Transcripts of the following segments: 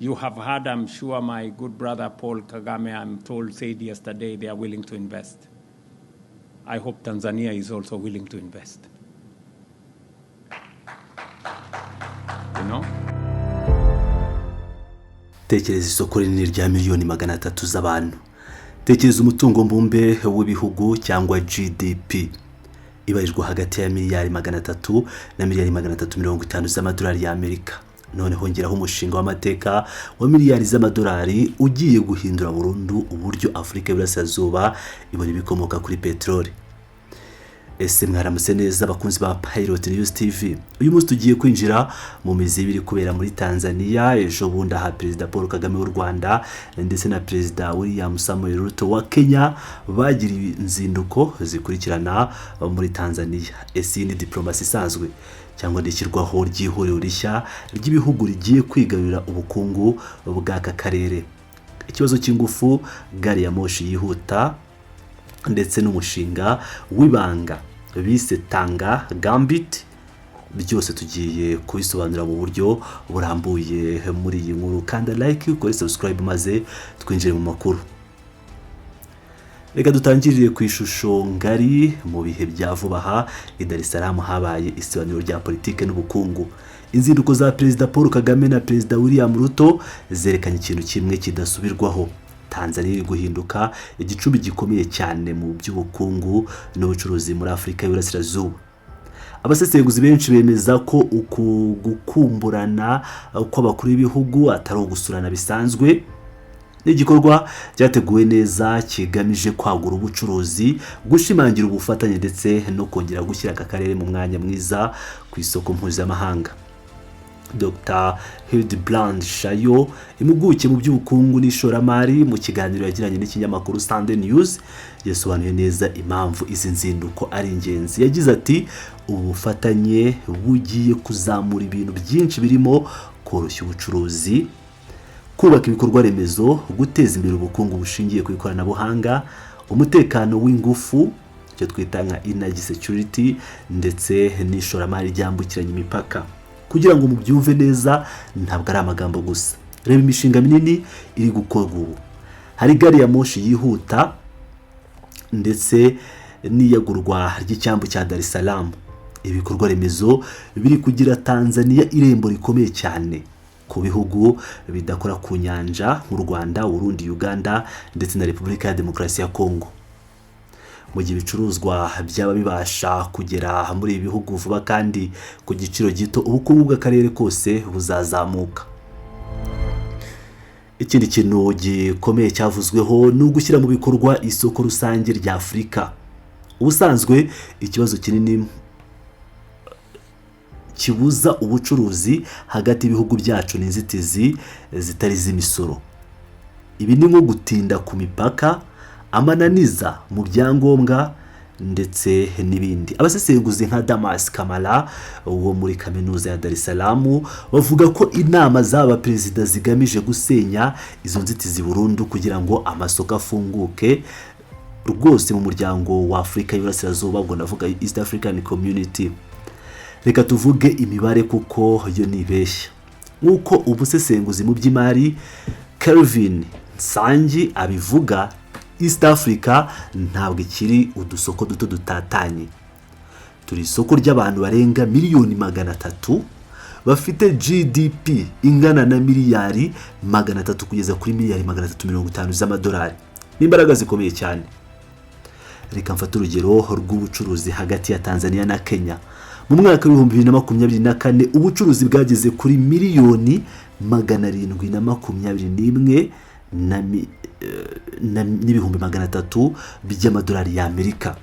You have heard, I'm sure, my good brother Paul Kagame, I'm told, said yesterday they are willing to invest. I hope Tanzania is also willing to invest. You know? Tekereza isoko rinini rya miliyoni 300 z'abantu. Tekereza umutungo mbumbe w'ibihugu cyangwa GDP. Ibarijwe hagati ya miliyari 300 na miliyari 350 z'amadolari y'Amerika. None hongeraho umushinga w'amateka wa miliyari z'amadolari ugiye guhindura burundu uburyo Afrika y'Iburasirazuba ibona ibikomoka kuri petroli. Ese mwaramutse neza abakunzi ba Pilot News TV. Uyu munsi tugiye kwinjira mu mizi ibiri kubera muri Tanzania. Ejo bundi aha Perezida Paul Kagame w'u Rwanda ndetse na Perezida William Samuel Ruto wa Kenya bagiriye inzinduko zikurikirana muri Tanzania. Ese ni diplomasi isanzwe cyangwa ndikirwaho ry'ihuriro rishya ry'ibihugu rigiye kwigarurira ubukungu bw'aka karere? Ikibazo cy'ingufu, gari ya moshi yihuta ndetse n'umushinga w'ibanga bise Tanga Gambit, byose tugiye kubisobanura mu buryo burambuye muri iyi nkuru. Kandi like, ukore subscribe maze twinjire mu makuru. Reka dutangirire ku ishusho ngari. Mu bihe bya vuba aha i Dar es Salaam habaye isobanuro rya politike n'ubukungu. Inzinduko za Perezida Paul Kagame na Perezida William Ruto zerekanye ikintu kimwe kidasubirwaho. Tanzania iri guhinduka igicumbi gikomeye cyane mu by'ubukungu n'ubucuruzi muri Afrika y'Iburasirazuba. Abasesenguzi benshi bemeza ko uku gukumburana kw'abakuru b'ibihugu atari ugusurana bisanzwe, n'igikorwa cyateguwe neza kigamije kwagura ubucuruzi, gushimangira ubufatanye ndetse no kongera gushyira aka karere mu mwanya mwiza ku isoko mpuzamahanga. Dr. Hildebrand Shayo, impuguke mu by'ubukungu n'ishoramari, mu kiganiro yagiranye n'ikinyamakuru Sunday News, yasobanuye neza impamvu izi nzinduko ari ingenzi. Yagize ati ubufatanye bugiye kuzamura ibintu byinshi birimo koroshya ubucuruzi, kubaka ibikorwa remezo, guteza imbere ubukungu bushingiye ku ikoranabuhanga, umutekano w'ingufu, cyo twita nka energy security, ndetse n'ishoramari ryambukiranya imipaka. Kugira ngo mubyumve neza ntabwo ari amagambo gusa. Reba imishinga minini iri gukorwa ubu. Hari gari ya moshi yihuta ndetse n'iyagurwa ry'icyambu cya Dar es Salaam. Ibikorwa remezo biri kugira Tanzania irembo rikomeye cyane ku bihugu bidakora ku nyanja nk'u Rwanda, Burundi, Uganda ndetse na Repubulika ya Demokarasi ya Kongo. Mu gihe ibicuruzwa byaba bibasha kugera muri ibi bihugu vuba kandi ku giciro gito, ubukungu bw'akarere kose buzazamuka. Ikindi kintu gikomeye cyavuzweho ni ugushyira mu bikorwa isoko rusange rya Afrika. Ubusanzwe ikibazo kinini kibuza ubucuruzi hagati y'ibihugu byacu n'inzitizi zitari z'imisoro. Ibi ni nko gutinda ku mipaka, amananiza mu byangombwa ndetse n'ibindi. Abasesenguzi nka Damas Kamara wo muri kaminuza ya Dar es Salaam bavuga ko inama z'aba perezida zigamije gusenya izo nzitizi burundu kugira ngo amasoko afunguke rwose mu muryango wa Afrika y'Iburasirazuba, ubwo navuga East African Community. Reka tuvuge imibare kuko yo nibeshya. Nkuko ubusesenguzi mu by'imari Kelvin Sangi abivuga, East Africa ntabwo ikiri udusoko duto dutatanye. Turi isoko ry'abantu barenga miliyoni 300 bafite GDP ingana na miliyari 300 kugeza kuri miliyari 350 z'amadolari. N'imbaraga zikomeye cyane. Reka mfate urugero rw'ubucuruzi hagati ya Tanzania na Kenya. Mu mwaka wa 2024 ubucuruzi bwageze kuri miliyoni 721 n'ibihumbi 300 by'amadolari y'Amerika.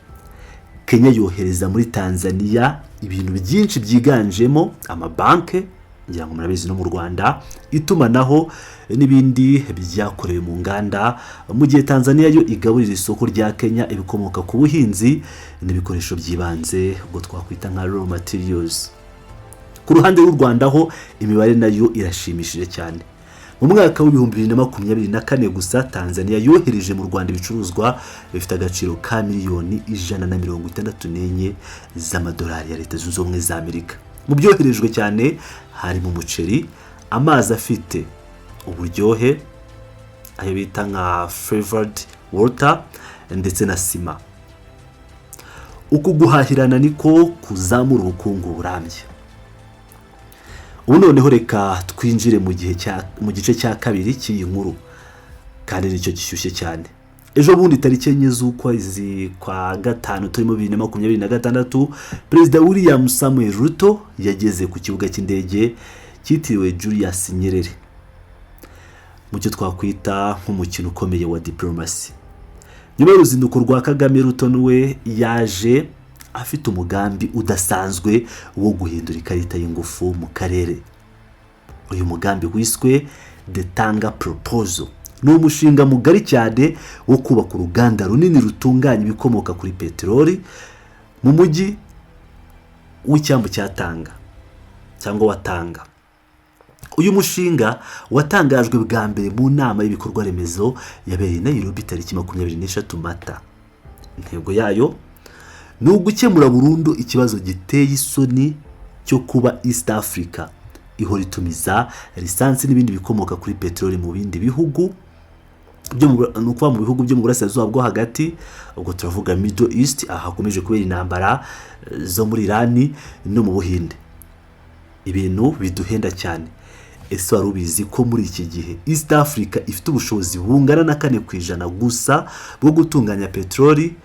Kenya yohereza muri Tanzania ibintu byinshi byiganjemo amabanke, ngira ngo murabizi no mu Rwanda, itumanaho n'ibindi byakorewe mu nganda, mu gihe Tanzania yo igaburira isoko rya Kenya ibikomoka ku buhinzi n'ibikoresho byibanze ubwo twakwita nka raw materials. Ku ruhande rw'u Rwanda ho imibare nayo irashimishije cyane. Mu mwaka wa 2024 gusa Tanzania yohereje mu Rwanda ibicuruzwa bifite agaciro ka miliyoni 164 z'amadolari ya Leta Zunze Ubumwe za Amerika. Mu byoherejwe cyane hari mu muceri, amazi afite uburyohe, ayo bita nka flavored water ndetse na sima. Uku guhahirana niko kuzamura ubukungu burambye. Ubu noneho reka twinjire mu gice cya kabiri cy'iyi nkuru, kandi nicyo gishyushye cyane. Ejo bundi tariki 4 z'ukwezi kwa gatanu turimo 2026, Perezida William Samuel Ruto yageze ku kibuga cy'indege cyitiriwe Julius Nyerere, mu cyo twakwita nk'umukino ukomeye wa diplomasi. Nyuma y'uruzinduko rwa Kagame, Ruto we yaje afite umugambi udasanzwe wo guhindura ikarita y'ingufu mu karere. Uyu mugambi wiswe The Tanga Proposal. Ni umushinga mugari cyane wo kubaka uruganda runini rutunganya ibikomoka kuri peteroli mu mujyi w'icyambu cya Tanga cyangwa wa Tanga. Uyu mushinga watangajwe bwa mbere mu nama y'ibikorwa remezo yabereye Nairobi tariki 26 Mata. Intego yayo ni ugukemura burundu ikibazo giteye isoni cyo kuba East Africa ihora itumiza lisansi n'ibindi bikomoka kuri peteroli mu bindi bihugu mu bihugu byo mu burasirazuba bwo hagati. Ubwo turavuga Middle East, hakomeje kubera intambara zo muri Iran no mu Buhinde. Ibintu biduhenda cyane. Ese wari ubizi ko muri iki gihe East Africa ifite ubushobozi bungana na 4% gusa bwo gutunganya peteroli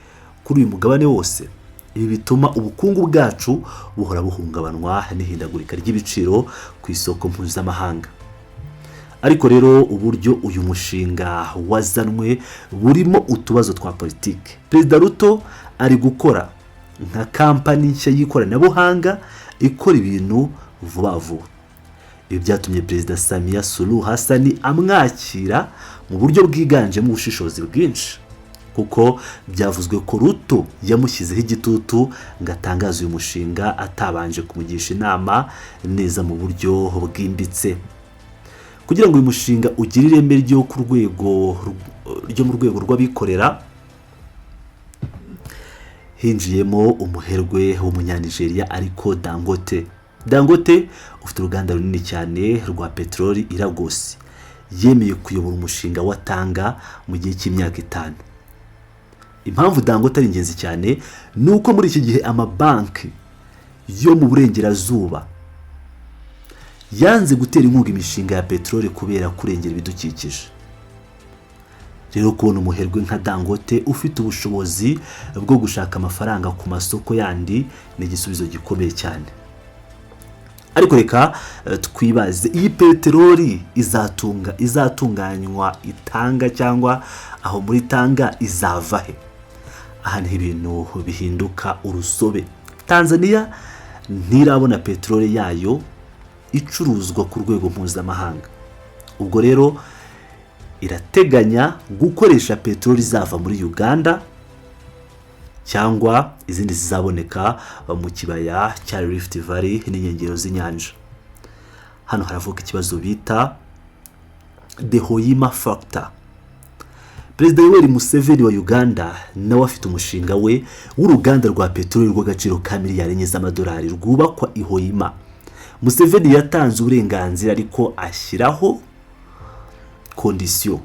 kuri uyu mugabane wose? Ibi bituma ubukungu bwacu buhora buhungabanwa n'ihindagurika ry'ibiciro ku isoko mpuzamahanga. Ariko rero uburyo uyu mushinga wazanwe burimo utubazo twa politike. Perezida Ruto ari gukora nka kampani nshya y'ikoranabuhanga ikora ibintu vuba vuba. Ibi byatumye Perezida Samia Suluhu Hassan amwakira mu buryo bwiganjemo ubushishozi bwinshi, kuko byavuzwe ko Ruto yamushyizeho igitutu ngo atangaze uyu mushinga atabanje kumugisha inama neza mu buryo bwimbitse. Kugira ngo uyu mushinga ugire ireme ryo mu rwego rw'abikorera, hinjiyemo umuherwe w'umunyanigeria ariko Dangote ufite uruganda runini cyane rwa peteroli i Lagos, yemeye kuyobora umushinga wa Tanga mu gihe cy'imyaka 5. Impamvu Dangote ari ingenzi cyane nuko muri iki gihe amabanki yo mu burengerazuba yanze gutera inkunga imishinga ya peteroli kubera kurengera ibidukikije. Rero kubona umuherwe nka Dangote ufite ubushobozi bwo gushaka amafaranga ku masoko yandi ni igisubizo gikomeye cyane. Ariko reka twibaze, iyi peteroli izatunganywa Itanga cyangwa aho muri Tanga izava he? Aha ni ibintu bihinduka urusobe. Tanzania ntirabona peteroli yayo icuruzwa ku rwego mpuzamahanga. Ubwo rero irateganya gukoresha peteroli izava muri Uganda cyangwa izindi zizaboneka mu kibaya cya Rift Valley n'inkengero z'inyanja. Hano haravuka ikibazo bita the Hoima factor. Perezida Yoweri Museveni wa Uganda nawe afite umushinga we w'uruganda rwa peteroli rw'agaciro ka miliyari 4 z'amadolari rwubakwa i Hoima. Museveni yatanze uburenganzira ariko ashyiraho kondisiyo.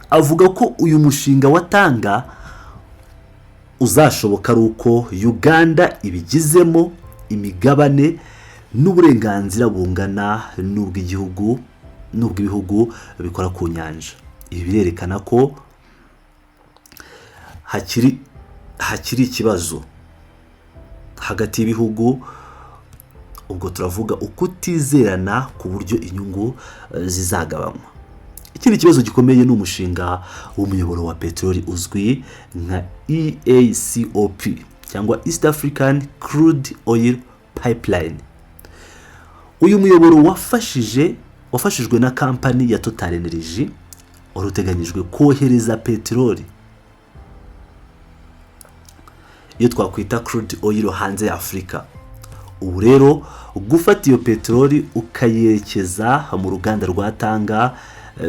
Avuga ko uyu mushinga wa Tanga uzashoboka ari uko Uganda ibigizemo imigabane n'uburenganzira bungana n'ubw'ibihugu bikora ku nyanja. Ibi birerekana ko hakiri ikibazo hagati y'ibihugu. Ubwo turavuga ukutizerana ku buryo inyungu zizagabanywa. Ikindi kibazo gikomeye n'umushinga w'umuyoboro wa peteroli uzwi nka EACOP cyangwa East African Crude Oil Pipeline. Uyu muyoboro wafashijwe na kampani ya Total Energy uruteganyijwe kohereza peteroli iyo twakwita crude oil hanze ya Afrika. Ubu rero gufata iyo peteroli ukayerekeza mu ruganda rwa Tanga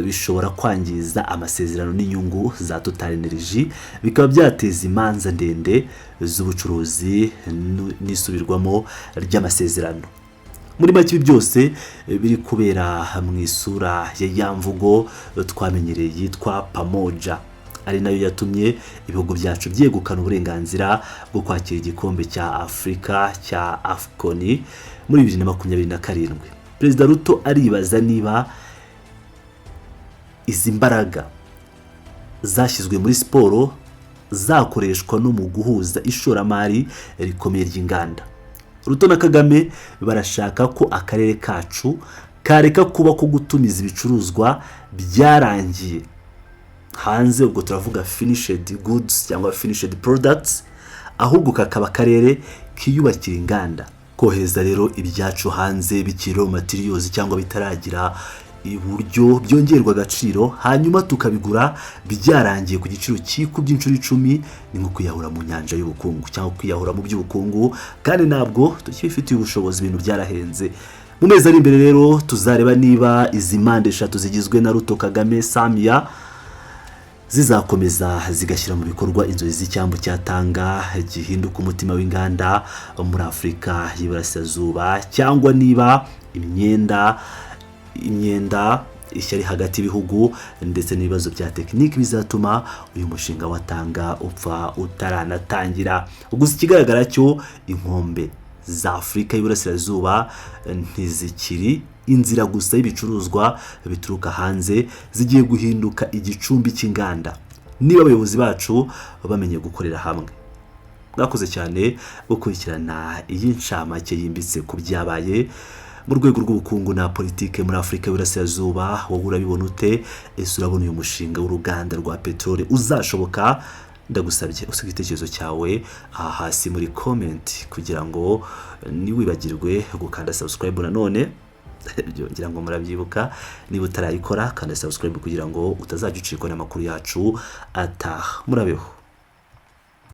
bishobora kwangiza amasezerano n'inyungu za Total Energy, bikaba byateza imanza ndende z'ubucuruzi n'isubirwamo ry'amasezerano. muri make byose biri kubera mu isura ya mvugo twamenyereye yitwa pamoja, ari nayo yatumye ibihugu byacu byegukana uburenganzira bwo kwakira igikombe cya Afrika cya AFCON muri 2027. Perezida Ruto aribaza niba izi mbaraga zashyizwe muri siporo zakoreshwa no mu guhuza ishoramari rikomeye ry'inganda. Ruto na Kagame barashaka ko akarere kacu kareka kuba ko gutumiza ibicuruzwa byarangiye hanze, ubwo turavuga finished goods cyangwa finished products, ahubwo kakaba akarere kiyubakira inganda. Kohereza rero ibyacu hanze bikiri materials cyangwa bitaragira iburyo byongerwa agaciro, hanyuma tukabigura byarangiye ku giciro cyikubye inshuro 10, ni nko kwiyahura mu nyanja y'ubukungu cyangwa kwiyahura mu by'ubukungu, kandi ntabwo tukifitiye ubushobozi, ibintu byarahenze. Mu mezi ari imbere rero tuzareba niba izi mande 3 zigizwe na Ruto, Kagame, Samia zizakomeza zigashyira mu bikorwa inzozi z'icyambu cyatanga gihinduka umutima w'inganda muri Afrika y'Iburasirazuba, cyangwa niba imyenda ishyari hagati y'ibihugu ndetse n'ibibazo bya tekiniki bizatuma uyu mushinga watanga upfa utaranatangira. Gusa ikigaragara cyo inkombe za Afrika y'Iburasirazuba ntizikiri inzira gusa y'ibicuruzwa bituruka hanze, zigiye guhinduka igicumbi cy'inganda niba abayobozi bacu bamenye gukorera hamwe. Mwakoze cyane gukurikirana iyi ncamake yimbitse ku byabaye mu rwego rw'ubukungu na politike muri Afrika y'Iburasirazuba. Wowe urabibona ute? Ese urabona uyu mushinga w'uruganda rwa petrole uzashoboka? Ndagusabye usiga igitekerezo cyawe aha hasi muri comment kugira ngo niwibagirwe gukanda subscribe. Nanone ngira ngo murabyibuka, niba utarayikora kanda subscribe kugira ngo utazajya ucikwa n'amakuru yacu ataha. Murabeho.